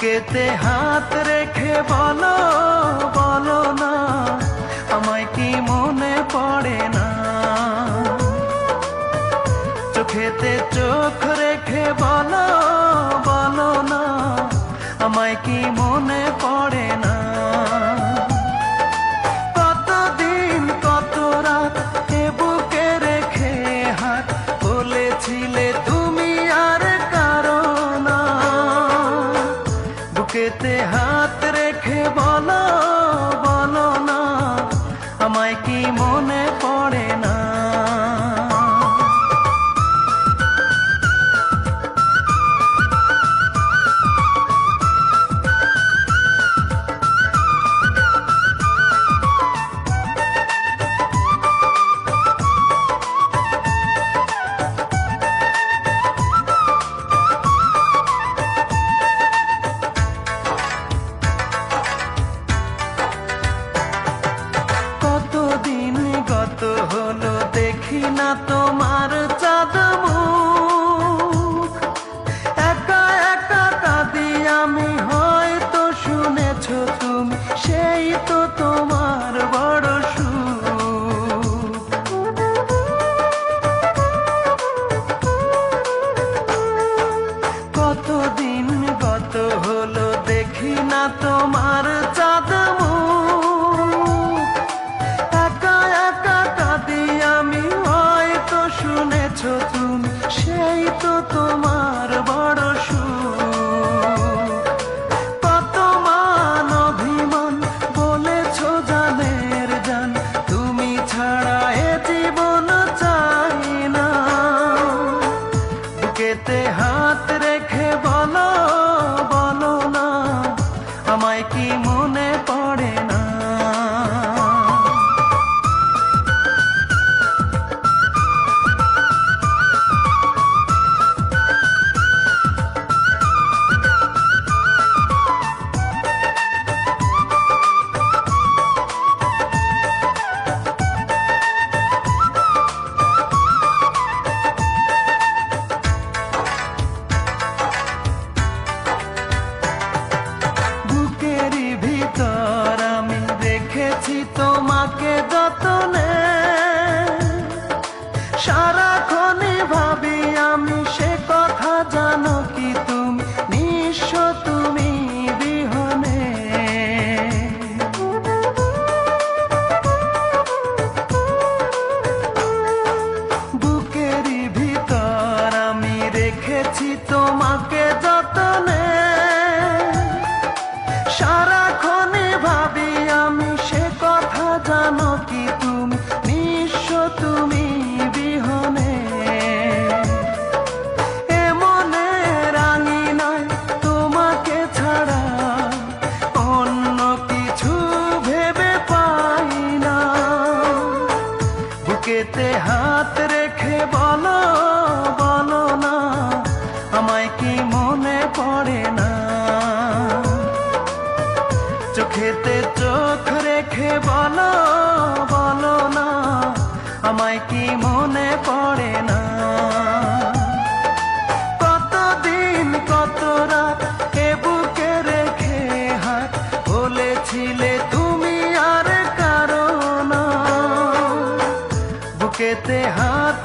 বুকেতে হাত রেখে বলো বলো না, আমায় কি মনে পড়ে না? চোখেতে চোখ রেখে বলো বলো না, আমায় কি মনে পড়ে না? কতদিন কত রাত এ বুকে রেখে হাত বলেছিলে তুমি আর কারো না। বুকেতে হাত রেখে বলো বলো না, আমায় কি মনে পড়ে না? কত হলো দেখি না তোমার চাঁদ মুখ, একা একা কাঁদি আমি, হয়তো শুনেছো তুমি, সেই তো তোমার বড় সুখ। কতদিন গত হলো দেখি না তোমার চাঁদ মুখ, শুনেছো তুমি, সেই তো তোমার বড় সুখ। কত মান অভিমান বলেছো জানের জান, তুমি ছাড়া এ জীবন চাই না। বুকেতে হাত রেখে বলো বলো না, আমায় কি মনে পড়ে না? আমি রেখেছি তোমাকে যতনে, সারাক্ষণই ভাবি আমি সে কথা, জানো কি তুমি নিঃস্ব তুমি বিহনে। বুকেরই ভিতর আমি রেখেছি তোমাকে যতনে, সারাক্ষণে ভাবি আমি সে কথা, জানো কি তুমি নিঃস্ব তুমি বিহনে। এ মনে রাঙি নাই তোমাকে ছাড়া, অন্য কিছু ভেবে পাই না। বুকেতে হাত রেখে বলো বলো না, আমায় কি মনে পড়ে না? চোখেতে চোখ রেখে বলো বলো না, আমায় কি মনে পড়ে না? কতদিন কত রাত এ বুকে রেখে হাত বলেছিলে তুমি আর কারো না। বুকেতে হাত